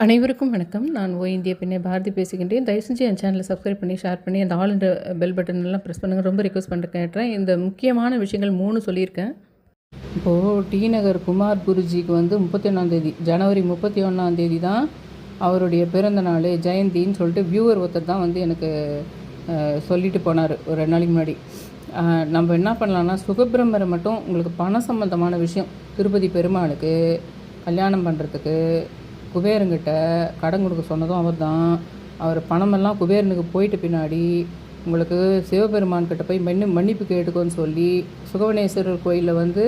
அனைவருக்கும் வணக்கம். நான் இந்திய பெண்ணை பாரதி பேசுகின்றேன். தயவு செஞ்சு என் சேனலை சப்ஸ்கிரைப் பண்ணி, ஷேர் பண்ணி, அந்த ஆல் என்ற பெல் பட்டன் எல்லாம் ப்ரெஸ் பண்ணுங்கள். ரொம்ப ரிக்வஸ்ட் பண்ணுறேன். இந்த முக்கியமான விஷயங்கள் 3 சொல்லியிருக்கேன். இப்போது டி நகர் குமார் குருஜிக்கு வந்து 31 ஜனவரி 31 தான் அவருடைய பிறந்த நாள், ஜெயந்தின்னு சொல்லிட்டு வியூவர் ஒருத்தர் தான் வந்து எனக்கு சொல்லிட்டு போனார் ஒரு 2 நாளைக்கு முன்னாடி. நம்ம என்ன பண்ணலான்னா, சுகபிரம்மரை மட்டும் உங்களுக்கு பண சம்பந்தமான விஷயம், திருப்பதி பெருமாளுக்கு கல்யாணம் பண்ணுறதுக்கு குபேரங்கிட்ட கடன் கொடுக்க சொன்னதும் அவர் தான். அவர் பணமெல்லாம் குபேரனுக்கு போயிட்டு பின்னாடி உங்களுக்கு சிவபெருமான்கிட்ட போய் மன்னிப்பு கேட்டுக்கோன்னு சொல்லி சுகவனேஸ்வரர் கோயிலில் வந்து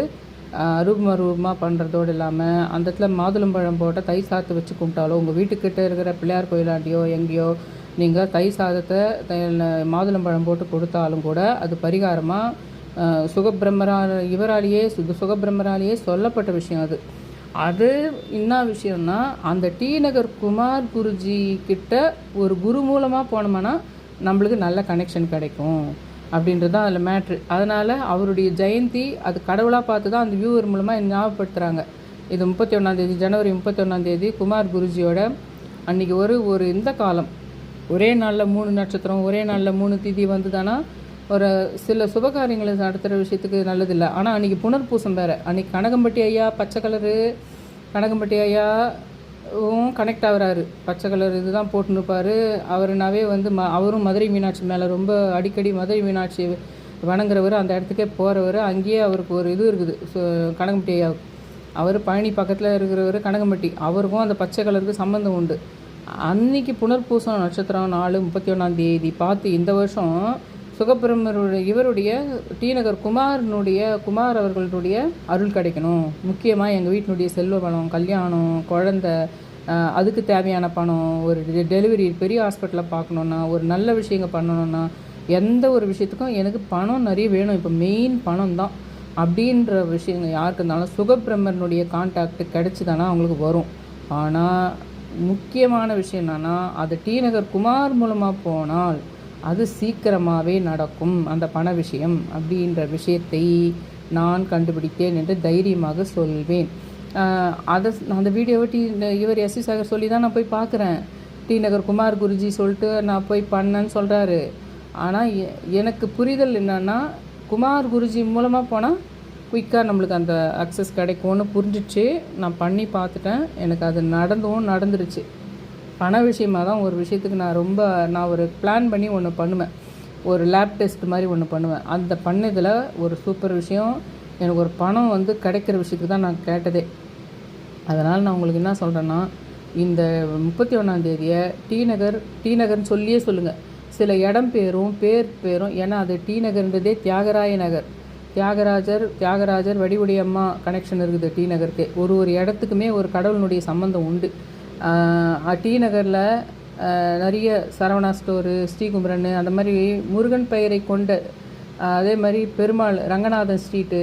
அரூபமாக பண்ணுறதோடு இல்லாமல் அந்த இடத்துல மாதுளம்பழம் போட்ட தை சாதத்தை வச்சு கும்பிட்டாலோ, உங்கள் வீட்டுக்கிட்ட இருக்கிற பிள்ளையார் கோயிலாண்டியோ எங்கேயோ நீங்கள் தை சாதத்தை மாதுளம்பழம் போட்டு கொடுத்தாலும் கூட அது பரிகாரமாக இவராலேயே சுகபிரம்மராலேயே சொல்லப்பட்ட விஷயம் அது. அது என்ன விஷயம்னா, அந்த டி நகர் குமார் குருஜி கிட்ட ஒரு குரு மூலமாக போனோம்னா நம்மளுக்கு நல்ல கனெக்ஷன் கிடைக்கும் அப்படின்றது தான் அதில் மேட்ரு. அதனால் அவருடைய ஜெயந்தி அது கடவுளாக பார்த்து தான் அந்த வியூவர் மூலமாக ஞாபகப்படுத்துகிறாங்க. இது 31 ஜனவரி 31 குமார் குருஜியோட அன்றைக்கி ஒரு இந்த காலம் ஒரே நாளில் 3 நட்சத்திரம், ஒரே நாளில் 3 திதி வந்துதானா ஒரு சில சுபகாரியங்களை நடத்துகிற விஷயத்துக்கு நல்லதில்லை. ஆனால் அன்றைக்கி புனர்பூசம் வேறு. அன்றைக்கி கனகம்பட்டி ஐயா பச்சை கலரு கனகம்பட்டி ஐயாவும் கனெக்ட் ஆகிறாரு. பச்சை கலர் இது தான் போட்டுன்னுப்பார். அவருனாவே வந்து அவரும் மதுரை மீனாட்சி மேலே ரொம்ப அடிக்கடி மதுரை மீனாட்சி வணங்குறவர், அந்த இடத்துக்கே போகிறவர். அங்கேயே அவருக்கு ஒரு இது இருக்குது கனகம்பட்டி ஐயாவுக்கு. அவர் பழனி பக்கத்தில் இருக்கிறவர் கனகம்பட்டி, அவருக்கும் அந்த பச்சை கலருக்கு சம்மந்தம் உண்டு. அன்றைக்கி புனர்பூசம் நட்சத்திரம் 4/31 பார்த்து இந்த வருஷம் சுகபிரம்மருடைய இவருடைய டி நகர் குமார் அவர்களுடைய அருள் கிடைக்கணும். முக்கியமாக எங்கள் வீட்டினுடைய செல்வ பலம், கல்யாணம், குழந்த, அதுக்கு தேவையான பணம், ஒரு டெலிவரி பெரிய ஹாஸ்பிட்டலில் பார்க்கணுன்னா, ஒரு நல்ல விஷயங்கள் பண்ணணுன்னா, எந்த ஒரு விஷயத்துக்கும் எனக்கு பணம் நிறைய வேணும். இப்போ மெயின் பணம் தான் அப்படின்ற விஷயங்கள் யாருக்கு இருந்தாலும் சுகபிரம்மனுடைய கான்டாக்ட் கிடச்சிதானா அவங்களுக்கு வரும். ஆனால் முக்கியமான விஷயம் என்னென்னா, அது டி நகர் குமார் மூலமாக போனால் அது சீக்கிரமாகவே நடக்கும் அந்த பண விஷயம் அப்படின்ற விஷயத்தை நான் கண்டுபிடித்தேன் என்று தைரியமாக சொல்வேன். அந்த வீடியோவை இவர் எஸ்வி சாகர் சொல்லி தான் நான் போய் பார்க்குறேன். டி நகர் குமார் குருஜி சொல்லிட்டு நான் போய் பண்ணேன்னு சொல்கிறாரு. ஆனால் எனக்கு புரிதல் என்னென்னா, குமார் குருஜி மூலமாக போனால் குயிக்காக நம்மளுக்கு அந்த அக்சஸ் கிடைக்கும்னு புரிஞ்சிச்சு. நான் பண்ணி பார்த்துட்டேன். எனக்கு அது நடந்துருச்சு. பண விஷயமாக தான் ஒரு விஷயத்துக்கு நான் ஒரு பிளான் பண்ணி ஒன்று பண்ணுவேன். ஒரு லேப் டெஸ்ட் மாதிரி ஒன்று பண்ணுவேன். அந்த பண்ணதில் ஒரு சூப்பர் விஷயம், எனக்கு ஒரு பணம் வந்து கிடைக்கிற விஷயத்துக்கு தான் நான் கேட்டதே. அதனால் நான் உங்களுக்கு என்ன சொல்கிறேன்னா, இந்த 31 டி நகர்னு சொல்லியே சொல்லுங்கள். சில இடம் பேரும் ஏன்னா அது டி நகர்ன்றதே தியாகராய நகர். தியாகராஜர் வடிவுடையம்மா கனெக்ஷன் இருக்குது டி நகருக்கு. ஒரு இடத்துக்குமே ஒரு கடவுளினுடைய சம்பந்தம் உண்டு. டி நகரில் நிறைய சரவணா ஸ்டோரு, ஸ்ரீகுமரன், அந்த மாதிரி முருகன் பெயரை கொண்ட, அதே மாதிரி பெருமாள் ரங்கநாதன் ஸ்ட்ரீட்டு,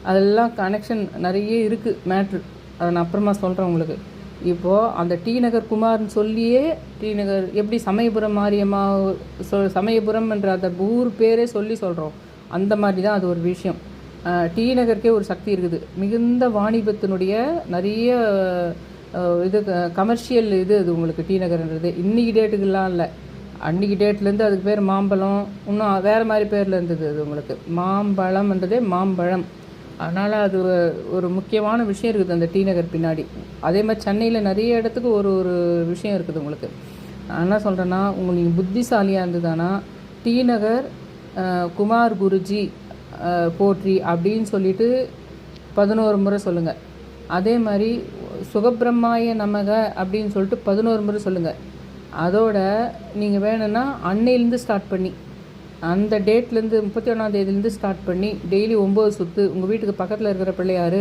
அதெல்லாம் கனெக்ஷன் நிறைய இருக்குது மேட்ரு. அதை நான் அப்புறமா சொல்கிறேன் உங்களுக்கு. இப்போது அந்த டி நகர் குமார்னு சொல்லியே டி நகர் எப்படி சமயபுரம் மாரியம்மா சமயபுரம் என்ற அந்த ஊர் பேரே சொல்கிறோம். அந்த மாதிரி தான் அது ஒரு விஷயம். டி நகருக்கே ஒரு சக்தி இருக்குது. மிகுந்த வாணிபத்தினுடைய நிறைய இது கமர்ஷியல் அது உங்களுக்கு டி நகர்ன்றது. இன்றைக்கி டேட்டுக்கெல்லாம் இல்லை, அன்றைக்கி டேட்லேருந்து அதுக்கு பேர் மாம்பழம், இன்னும் வேறு மாதிரி பேரில் இருந்தது. அது உங்களுக்கு மாம்பழம்ன்றதே மாம்பழம். அதனால் அது ஒரு முக்கியமான விஷயம் இருக்குது அந்த டி நகர் பின்னாடி. அதே மாதிரி சென்னையில் நிறைய இடத்துக்கு ஒரு விஷயம் இருக்குது உங்களுக்கு. நான் என்ன சொல்கிறேன்னா, நீங்கள் புத்திசாலியாக இருந்ததுன்னா டி நகர் குமார் குருஜி போற்றி அப்படின்னு சொல்லிட்டு 11 முறை சொல்லுங்கள். அதே மாதிரி சுகபிரம்மாய நமக அப்படின்னு சொல்லிட்டு 11 முறை சொல்லுங்கள். அதோட நீங்கள் வேணும்னா அன்னையிலேருந்து ஸ்டார்ட் பண்ணி, அந்த டேட்லேருந்து 31 ஸ்டார்ட் பண்ணி டெய்லி 9 சுற்று உங்கள் வீட்டுக்கு பக்கத்தில் இருக்கிற பிள்ளையார்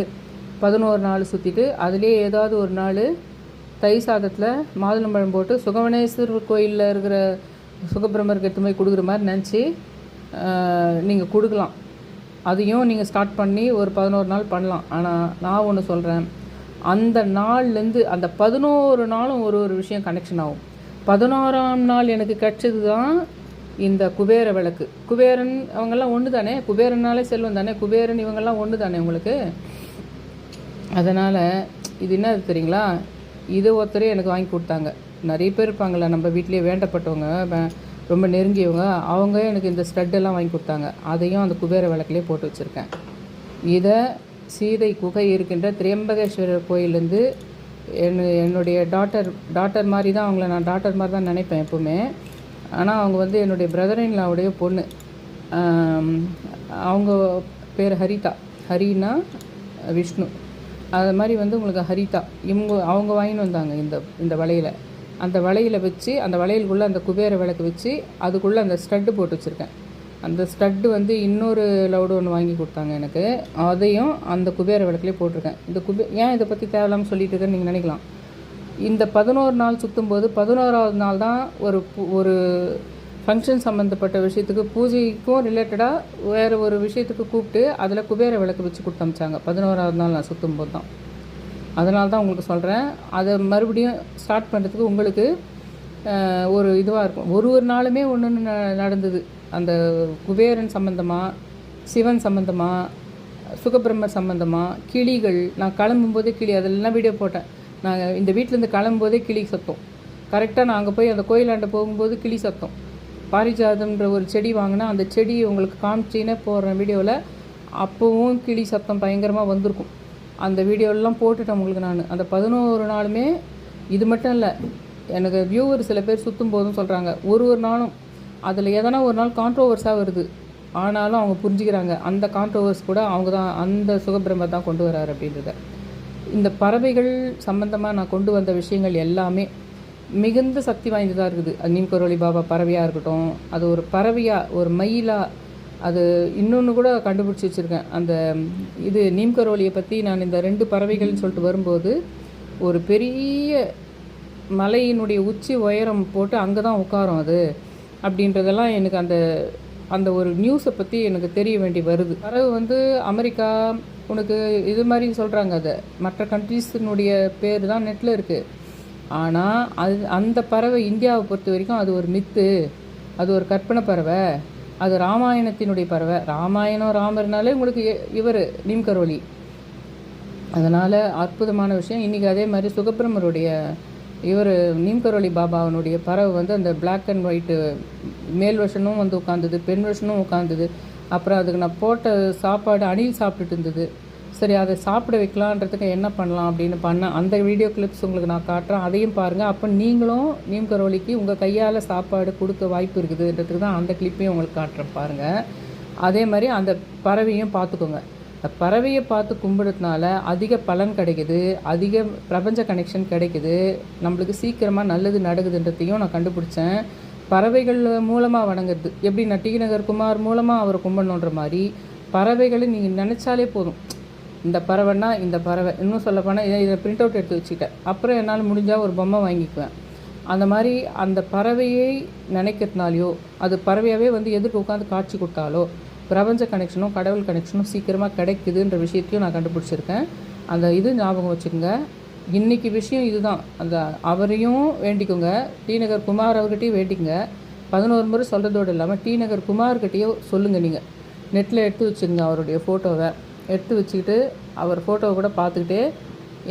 11 நாள் சுற்றிட்டு, அதிலே ஏதாவது ஒரு நாள் தை சாதத்தில் மாதுளம்பழம் போட்டு சுகவனேஸ்வரர் கோயிலில் இருக்கிற சுகபிரம்மருக்கு எடுத்து போய் கொடுக்குற மாதிரி நினச்சி நீங்கள் கொடுக்கலாம். அதையும் நீங்கள் ஸ்டார்ட் பண்ணி ஒரு 11 நாள் பண்ணலாம். ஆனால் நான் ஒன்று சொல்கிறேன், அந்த நாள்லேருந்து அந்த 11 நாளும் ஒரு விஷயம் கனெக்ஷன் ஆகும். 11ஆம் நாள் எனக்கு கிடச்சது தான் இந்த குபேர விளக்கு. குபேரன் அவங்கெல்லாம் ஒன்று தானே, குபேரனாலே செல்வம் தானே, குபேரன் இவங்கெல்லாம் ஒன்று தானே உங்களுக்கு. அதனால் இது என்ன தெரியுங்களா, இது ஒருத்தரே எனக்கு வாங்கி கொடுத்தாங்க. நிறைய பேர் இருப்பாங்கள்ல நம்ம வீட்டிலேயே வேண்டப்பட்டவங்க, ரொம்ப நெருங்கியவங்க, அவங்க எனக்கு இந்த ஸ்டட்டெல்லாம் வாங்கி கொடுத்தாங்க. அதையும் அந்த குபேர விளக்குலேயே போட்டு வச்சுருக்கேன். இதை சீதை குகை இருக்கின்ற திரியம்பகேஸ்வரர் கோயிலேருந்து என்னுடைய டாட்டர் மாதிரி தான், அவங்கள நான் டாட்டர் மாதிரி தான் நினைப்பேன் எப்போவுமே. ஆனால் அவங்க வந்து என்னுடைய பிரதர்-இன்-லாவுடைய பொண்ணு. அவங்க பேர் ஹரிதா. ஹரினா விஷ்ணு. அது மாதிரி வந்து உங்களுக்கு ஹரிதா அவங்க வாங்கின்னு வந்தாங்க இந்த வளையலை. அந்த வளையலை வச்சு அந்த வளையலுக்குள்ளே அந்த குபேர விளக்கு வச்சு அதுக்குள்ளே அந்த ஸ்டட்டு போட்டு வச்சுருக்கேன். அந்த ஸ்டட்டு வந்து இன்னொரு லவுடு ஒன்று வாங்கி கொடுத்தாங்க எனக்கு. அதையும் அந்த குபேர விளக்குலேயே போட்டிருக்கேன். ஏன் இதை பற்றி தேவையில்லாமல் சொல்லிட்டு இருக்கேன்னு நீங்கள் நினைக்கலாம். இந்த 11 நாள் சுற்றும்போது 11ஆவது நாள் தான் ஒரு ஃபங்க்ஷன் சம்மந்தப்பட்ட விஷயத்துக்கு, பூஜைக்கும் ரிலேட்டடாக வேறு ஒரு விஷயத்துக்கு கூப்பிட்டு அதில் குபேர விளக்கு வச்சு கொடுத்து அமிச்சாங்க. 11ஆவது நாள் நான் சுற்றும்போது தான். அதனால தான் உங்களுக்கு சொல்கிறேன். அதை மறுபடியும் ஸ்டார்ட் பண்ணுறதுக்கு உங்களுக்கு ஒரு இதுவாக இருக்கும். ஒரு நாளுமே ஒன்று நடந்தது. அந்த குபேரன் சம்மந்தமாக, சிவன் சம்மந்தமாக, சுகபிரம்மர் சம்மந்தமாக, கிளிகள். நான் கிளம்பும்போதே கிளி, அதெல்லாம் வீடியோ போட்டேன். நாங்கள் இந்த வீட்டிலேருந்து கிளம்பும்போதே கிளி சத்தம். கரெக்டாக நான் அங்கே போய் அந்த கோயிலாண்ட போகும்போது கிளி சத்தம். பாரிஜாதம்ன்ற ஒரு செடி வாங்கினா அந்த செடி உங்களுக்கு காமிச்சின்னே போடுறேன் வீடியோவில். அப்போவும் கிளி சத்தம் பயங்கரமாக வந்திருக்கும். அந்த வீடியோலாம் போட்டுட்டேன் உங்களுக்கு நான். அந்த 11 நாளுமே இது மட்டும் இல்லை, எனக்கு வியூவர் சில பேர் சுற்றும் போதும் சொல்கிறாங்க, ஒரு நாளும் அதில் எதனா ஒரு நாள் கான்ட்ரோவர்ஸாக வருது, ஆனாலும் அவங்க புரிஞ்சுக்கிறாங்க அந்த கான்ட்ரோவர்ஸ் கூட அவங்க தான், அந்த சுகபிரம்மர் தான் கொண்டு வராரு அப்படின்றத. இந்த பறவைகள் சம்மந்தமாக நான் கொண்டு வந்த விஷயங்கள் எல்லாமே மிகுந்த சக்தி வாய்ந்ததாக இருக்குது. அது நீம்கரோலி பாபா பறவையாக இருக்கட்டும், அது ஒரு பறவையாக, ஒரு மயிலாக, அது இன்னொன்று கூட கண்டுபிடிச்சி வச்சுருக்கேன். அந்த இது நீம்கரோலியை பற்றி நான் இந்த 2 பறவைகள்னு சொல்லிட்டு வரும்போது, ஒரு பெரிய மலையினுடைய உச்சி உயரம் போட்டு அங்கே தான் உட்காரும் அது அப்படின்றதெல்லாம் எனக்கு அந்த ஒரு நியூஸை பற்றி எனக்கு தெரிய வேண்டி வருது. பறவை வந்து அமெரிக்கா உனக்கு இது மாதிரி சொல்கிறாங்க. அதை மற்ற கண்ட்ரீஸினுடைய பேர் தான் நெட்டில் இருக்குது. ஆனால் அந்த பறவை இந்தியாவை பொறுத்த வரைக்கும் அது ஒரு மித்து, அது ஒரு கற்பனை பறவை, அது ராமாயணத்தினுடைய பறவை. ராமாயணம் ராமர்னாலே உங்களுக்கு இவர் நீம்கரோலி. அதனால் அற்புதமான விஷயம். இன்றைக்கி அதே மாதிரி சுகபிரமருடைய இவர் நீம்கரோலி பாபாவனுடைய பறவை வந்து அந்த பிளாக் அண்ட் ஒயிட்டு மேல் வருஷனும் வந்து உட்காந்துது, பெண் வருஷனும் உட்காந்துது. அப்புறம் அதுக்கு நான் போட்ட சாப்பாடு அணில் சாப்பிட்டுட்டு இருந்தது. சரி, அதை சாப்பிட வைக்கலான்றதுக்கு என்ன பண்ணலாம் அப்படின்னு பண்ணேன். அந்த வீடியோ கிளிப்ஸ் உங்களுக்கு நான் காட்டுறேன், அதையும் பாருங்கள். அப்போ நீங்களும் நீம்கரோலிக்கு உங்கள் கையால் சாப்பாடு கொடுக்க வாய்ப்பு இருக்குதுன்றதுக்கு தான் அந்த கிளிப்பையும் உங்களுக்கு காட்டுறேன் பாருங்கள். அதே மாதிரி அந்த பறவையும் பார்த்துக்கோங்க. அந்த பறவையை பார்த்து கும்பிடுறதுனால அதிக பலன் கிடைக்குது, அதிக பிரபஞ்ச கனெக்ஷன் கிடைக்குது, நம்மளுக்கு சீக்கிரமாக நல்லது நடக்குதுன்றதையும் நான் கண்டுபிடிச்சேன். பறவைகள் மூலமாக வணங்குறது எப்படி, நான் டி நகர் குமார் மூலமாக அவரை கும்பிடணுன்ற மாதிரி பறவைகளை நீங்கள் நினச்சாலே போதும். இந்த பறவைன்னா இந்த பறவை, இன்னும் சொல்லப்போனால் இதை பிரிண்ட் அவுட் எடுத்து வச்சுக்கிட்டேன். அப்புறம் என்னால் முடிஞ்சால் ஒரு பொம்மை வாங்கிக்குவேன். அந்த மாதிரி அந்த பறவையை நினைக்கிறதுனாலையோ, அது பறவையாகவே வந்து எதிர்க்கு உட்காந்து காட்சி கொடுத்தாலோ பிரபஞ்ச கனெக்ஷனும் கடவுள் கனெக்ஷனும் சீக்கிரமாக கிடைக்குதுன்ற விஷயத்தையும் நான் கண்டுபிடிச்சிருக்கேன். அந்த இது ஞாபகம் வச்சுக்கோங்க. இன்றைக்கி விஷயம் இதுதான். அந்த அவரையும் வேண்டிக்கோங்க, டி நகர் குமார் அவர்கிட்டையும் வேண்டிக்கோங்க. 11 முறை சொல்கிறதோடு இல்லாமல் டி நகர் குமார்கிட்டையோ சொல்லுங்கள். நீங்கள் நெட்டில் எடுத்து வச்சுருங்க, அவருடைய ஃபோட்டோவை எடுத்து வச்சுக்கிட்டு அவர் ஃபோட்டோவை கூட பார்த்துக்கிட்டே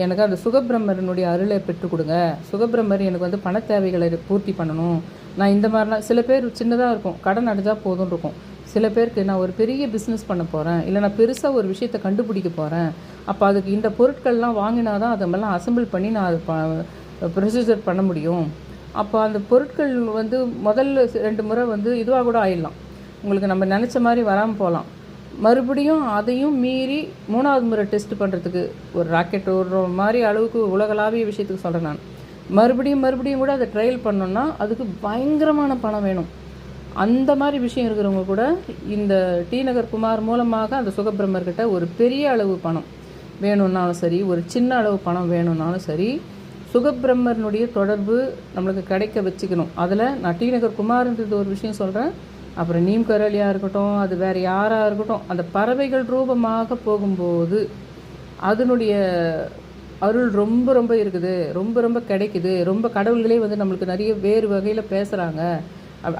எனக்கு அந்த சுகபிரம்மரனுடைய அருளை பெற்றுக் கொடுங்க. சுகபிரம்மர் எனக்கு வந்து பண தேவைகளை பூர்த்தி பண்ணணும். நான் இந்த மாதிரிலாம், சில பேர் சின்னதாக இருக்கும், கடன் அடைஞ்சால் போதும்னு இருக்கும். சில பேருக்கு நான் ஒரு பெரிய பிஸ்னஸ் பண்ண போகிறேன், இல்லை நான் பெருசாக ஒரு விஷயத்தை கண்டுபிடிக்க போகிறேன், அப்போ அதுக்கு இந்த பொருட்கள்லாம் வாங்கினா தான் அதெல்லாம் அசம்பிள் பண்ணி நான் அது ப்ரொசீஜர் பண்ண முடியும். அப்போ அந்த பொருட்கள் வந்து முதல்ல 2 முறை வந்து இதுவாக கூட ஆயிடலாம், உங்களுக்கு நம்ம நினச்ச மாதிரி வராமல் போகலாம். மறுபடியும் அதையும் மீறி 3வது முறை டெஸ்ட் பண்ணுறதுக்கு ஒரு ராக்கெட் ஒரு மாதிரி அளவுக்கு உலகளாவிய விஷயத்துக்கு சொல்கிறேன் நான். மறுபடியும் கூட அதை ட்ரையல் பண்ணோன்னா அதுக்கு பயங்கரமான பணம் வேணும். அந்த மாதிரி விஷயம் இருக்கிறவங்க கூட இந்த டி நகர் குமார் மூலமாக அந்த சுகபிரம்மர்கிட்ட ஒரு பெரிய அளவு பணம் வேணும்னாலும் சரி, ஒரு சின்ன அளவு பணம் வேணும்னாலும் சரி, சுகபிரம்மனுடைய தொடர்பு நம்மளுக்கு கிடைக்க வச்சுக்கணும். அதில் நான் டி நகர் குமார்ன்றது ஒரு விஷயம் சொல்கிறேன். அப்புறம் நீம்கரோலியாக இருக்கட்டும், அது வேறு யாராக இருக்கட்டும், அந்த பறவைகள் ரூபமாக போகும்போது அதனுடைய அருள் ரொம்ப இருக்குது, ரொம்ப கிடைக்குது. ரொம்ப கடவுள்களே வந்து நம்மளுக்கு நிறைய வேறு வகையில் பேசுகிறாங்க.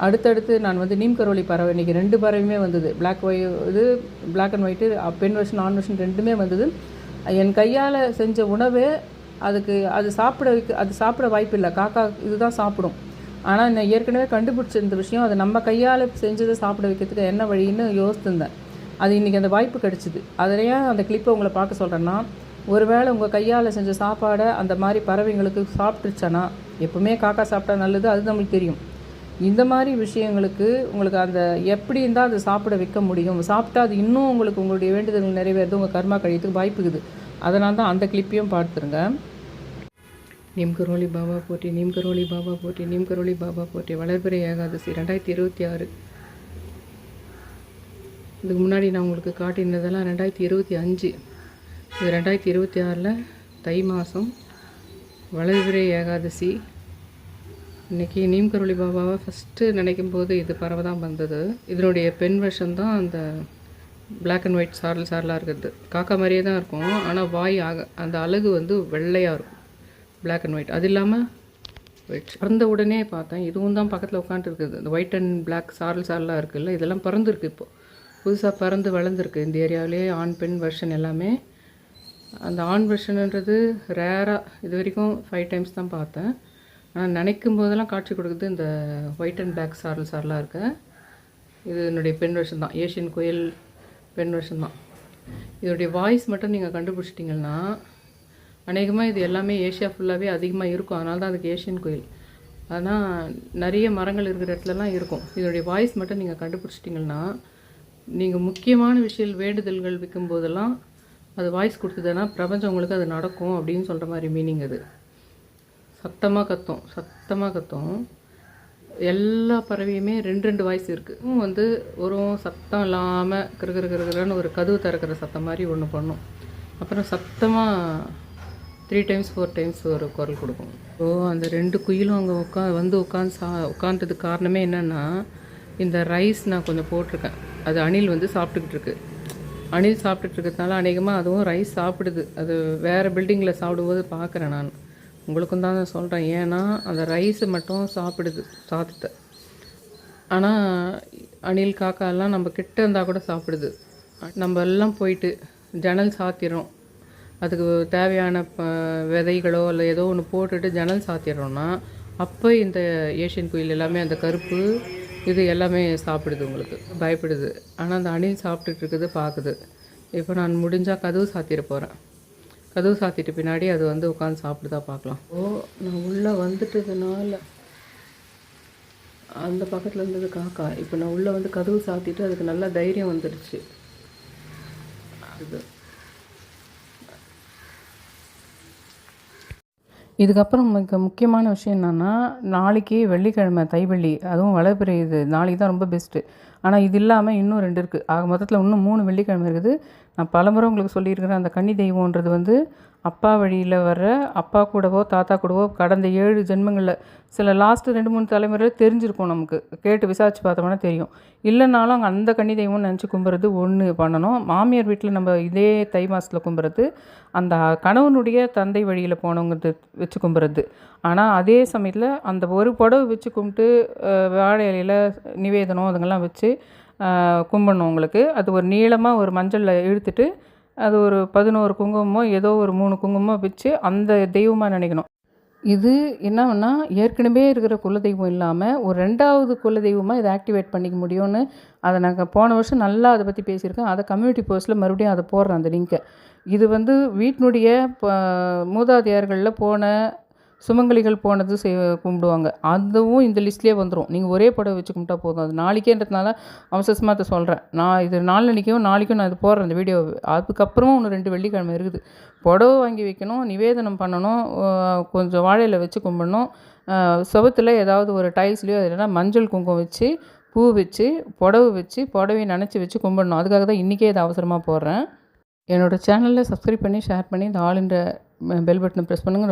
அடுத்தடுத்து நான் வந்து நீம்கரோலி பறவை இன்றைக்கி 2 பறவையுமே வந்தது. பிளாக் அண்ட் ஒயிட்டு, பெண் வெர்ஷன் ஆண் வெர்ஷன் 2மே வந்தது. என் கையால் செஞ்ச உணவே அது சாப்பிட வாய்ப்பு இல்லை. காக்கா இதுதான் சாப்பிடும். ஆனால் நான் ஏற்கனவே கண்டுபிடிச்சிருந்த விஷயம், அதை நம்ம கையால் செஞ்சதை சாப்பிட வைக்கிறதுக்கு என்ன வழின்னு யோசித்திருந்தேன். அது இன்றைக்கி அந்த வாய்ப்பு கிடச்சிது. அதிலையே அந்த கிளிப்பை உங்களை பார்க்க சொல்கிறேன்னா, ஒருவேளை உங்கள் கையால் செஞ்ச சாப்பாடை அந்த மாதிரி பறவைங்களுக்கு சாப்பிட்டுருச்சானா, எப்பவுமே காக்கா சாப்பிட்டா நல்லது, அது நம்மளுக்கு தெரியும். இந்த மாதிரி விஷயங்களுக்கு உங்களுக்கு அந்த எப்படி இருந்தால் அது சாப்பிட வைக்க முடியும், சாப்பிட்டா அது இன்னும் உங்களுக்கு உங்களுடைய வேண்டுதல்கள் நிறைவேறது, உங்கள் கர்மா கழியத்துக்கு வாய்ப்பு இருக்குது. அதனால தான் அந்த கிளிப்பையும் பார்த்துருங்க. நீம் கரோலி பாபா போற்றி, நீம் கரோலி பாபா போற்றி, நீம் கரோலி பாபா போற்றி. வளர்பிறை ஏகாதசி 2026. இதுக்கு முன்னாடி நான் உங்களுக்கு காட்டினதெல்லாம் 2025. இது 2026 தை மாதம் வளர்பிறை ஏகாதசி. இன்றைக்கி நீம் கரோலி பாபாவை ஃபஸ்ட்டு நினைக்கும் போது இது பறவை தான் வந்தது. இதனுடைய பெண் வருஷம் தான் அந்த பிளாக் அண்ட் ஒயிட் சாரலாக இருக்கிறது. காக்கா மாதிரியே தான் இருக்கும், ஆனால் வாய் அந்த அழகு வந்து வெள்ளையாக இருக்கும், பிளாக் அண்ட் ஒயிட். அது இல்லாமல் பறந்த உடனே பார்த்தேன், இதுவும் தான் பக்கத்தில் உட்காந்துருக்குது. இந்த ஒயிட் அண்ட் பிளாக் சாரலாக இருக்குல்ல, இதெல்லாம் பறந்துருக்கு. இப்போது புதுசாக பறந்து வளர்ந்துருக்கு இந்த ஏரியாவிலே. ஆண் பெண் வெர்ஷன் எல்லாமே. அந்த ஆண் வெர்ஷன்ன்றது ரேராக, இது வரைக்கும் 5 டைம்ஸ் தான் பார்த்தேன். ஆனால் நினைக்கும் போதெல்லாம் காட்சி கொடுக்குது இந்த ஒயிட் அண்ட் பிளாக் சாரலாக இருக்க. இது என்னுடைய பெண் வெர்ஷன் தான், ஏஷியன் கோயில் பெண் வெர்ஷன் தான். இதோடைய வாய்ஸ் மட்டும் நீங்கள் கண்டுபிடிச்சிட்டிங்கன்னா, அநேகமாக இது எல்லாமே ஏஷியா ஃபுல்லாகவே அதிகமாக இருக்கும். அதனால தான் அதுக்கு ஏஷியன் கோயில். ஆனால் நிறைய மரங்கள் இருக்கிற இடத்துலலாம் இருக்கும். இதோடைய வாய்ஸ் மட்டும் நீங்கள் கண்டுபிடிச்சிட்டிங்கன்னா, நீங்கள் முக்கியமான விஷயம் வேண்டுதல்கள் வைக்கும் போதெல்லாம் அது வாய்ஸ் கொடுத்ததுன்னா பிரபஞ்சம் உங்களுக்கு அது நடக்கும் அப்படின்னு சொல்கிற மாதிரி மீனிங். அது சத்தமாக கத்தும். எல்லா பறவையுமே 2 வாய்ஸ் இருக்குது. வந்து ஒரு சத்தம் இல்லாமல் கிருகிருன்னு ஒரு கதவு திறக்கிற சத்தம் மாதிரி ஒன்று பண்ணும். அப்புறம் சத்தமாக 3 டைம்ஸ் 4 டைம்ஸ் ஒரு குரல் கொடுக்கும். அந்த 2 குயிலும் அங்கே உட்காந்ததுக்கு காரணமே என்னென்னா, இந்த ரைஸ் நான் கொஞ்சம் போட்டிருக்கேன். அது அணில் வந்து சாப்பிட்டுக்கிட்டு இருக்கு. அணில் சாப்பிட்டுட்டு இருக்கிறதுனால அநேகமாக அதுவும் ரைஸ் சாப்பிடுது. அது வேறு பில்டிங்கில் சாப்பிடும்போது பார்க்குறேன் நான். உங்களுக்கும் தான் சொல்கிறேன். ஏன்னா அந்த ரைஸு மட்டும் சாப்பிடுது சாதத்தை. ஆனால் அணில் காக்காலாம் நம்ம கிட்ட இருந்தால் கூட சாப்பிடுது. நம்ம எல்லாம் போயிட்டு ஜன்னல் சாத்திடுறோம். அதுக்கு தேவையான விதைகளோ இல்லை ஏதோ ஒன்று போட்டுட்டு ஜன்னல் சாத்திடுறோன்னா, அப்போ இந்த ஏஷியன் குயில் எல்லாமே அந்த கருப்பு இது எல்லாமே சாப்பிடுது, உங்களுக்கு பயப்படுது. ஆனால் அந்த அணில் சாப்பிட்டுட்டு இருக்குது, பார்க்குது. இப்போ நான் முடிஞ்சால் கதவு சாத்திட போகிறேன். கதவு சாத்திட்டு பின்னாடி அது வந்து உட்காந்து சாப்பிடுதா பார்க்கலாம். நான் உள்ளே வந்துட்டதுனால அந்த பக்கத்தில் இருந்தது காக்கா. இப்போ நான் உள்ளே வந்து கதவு சாத்திட்டு அதுக்கு நல்லா தைரியம் வந்துடுச்சு. அது இதுக்கப்புறம் மிக முக்கியமான விஷயம் என்னென்னா, நாளைக்கு வெள்ளிக்கிழமை தைவெள்ளி, அதுவும் வளர்பிறை. இது நாளைக்கு தான் ரொம்ப பெஸ்ட்டு. ஆனால் இது இல்லாமல் இன்னும் 2 இருக்குது. ஆக மொத்தத்தில் இன்னும் 3 வெள்ளிக்கிழமை இருக்குது. நான் பலமுறை உங்களுக்கு சொல்லியிருக்கிறேன். அந்த கன்னி தெய்வம்ன்றது வந்து அப்பா வழியில் வர்ற, அப்பா கூடவோ தாத்தா கூடவோ கடந்த 7 ஜென்மங்களில் சில லாஸ்ட்டு 2-3 தலைமுறையில் தெரிஞ்சிருக்கும். நமக்கு கேட்டு விசாரித்து பார்த்தோம்னா தெரியும். இல்லைனாலும் அங்கே அந்த கன்னி தெய்வம்னு நினச்சி கும்பிட்றது ஒன்று பண்ணணும். மாமியார் வீட்டில் நம்ம இதே தை மாதத்தில் கும்பிட்றது, அந்த கணவனுடைய தந்தை வழியில் போனவங்க வச்சு கும்பிட்றது. ஆனால் அதே சமயத்தில் அந்த ஒரு புடவை வச்சு கும்பிட்டு வாழை இலையில் நிவேதனம் அதுங்கெல்லாம் வச்சு கும்பிடணும். உங்களுக்கு அது ஒரு நீளமாக ஒரு மஞ்சளில் இழுத்துட்டு அது ஒரு 11 குங்குமமோ ஏதோ ஒரு 3 குங்குமமோ வச்சு அந்த தெய்வமாக நினைக்கணும். இது என்னன்னா, ஏற்கனவே இருக்கிற குலதெய்வம் இல்லாமல் ஒரு 2வது குலதெய்வமாக இதை ஆக்டிவேட் பண்ணிக்க முடியும்னு அதை நாங்கள் போன வருஷம் நல்லா அதை பற்றி பேசியிருக்கேன். அதை கம்யூனிட்டி போஸ்ட்டில் மறுபடியும் அதை போடுறேன், அந்த லிங்கை. இது வந்து வீட்டினுடைய மூதாதையர்களில் போன சுமங்கலிகள் போனது கும்பிடுவாங்க. அதுவும் இந்த லிஸ்ட்லேயே வந்துடும். நீங்கள் ஒரே புடவை வச்சு கும்பிட்டா போதும். அது நாளைக்கேன்றதுனால அவசரமாக அதை சொல்கிறேன். நான் இது நாளைக்கும் நான் இது போடுறேன் இந்த வீடியோ. அதுக்கப்புறமும் இன்னும் 2 வெள்ளிக்கிழமை இருக்குது. புடவை வாங்கி வைக்கணும், நிவேதனம் பண்ணணும், கொஞ்சம் வாழையில் வச்சு கும்பிடணும். சுவத்தில் ஏதாவது ஒரு டைல்ஸ்லையோ இல்லைன்னா மஞ்சள் குங்குமம் வச்சு பூ வச்சு புடவை வச்சு புடவையை நினச்சி வச்சு கும்பிடணும். அதுக்காக தான் இன்றைக்கே இதை அவசரமாக போடுறேன். என்னோடய சேனலில் சப்ஸ்கிரைப் பண்ணி ஷேர் பண்ணி இந்த ஆல் இண்டியா பெல் பட்டனை ப்ரெஸ் பண்ணுங்கள்.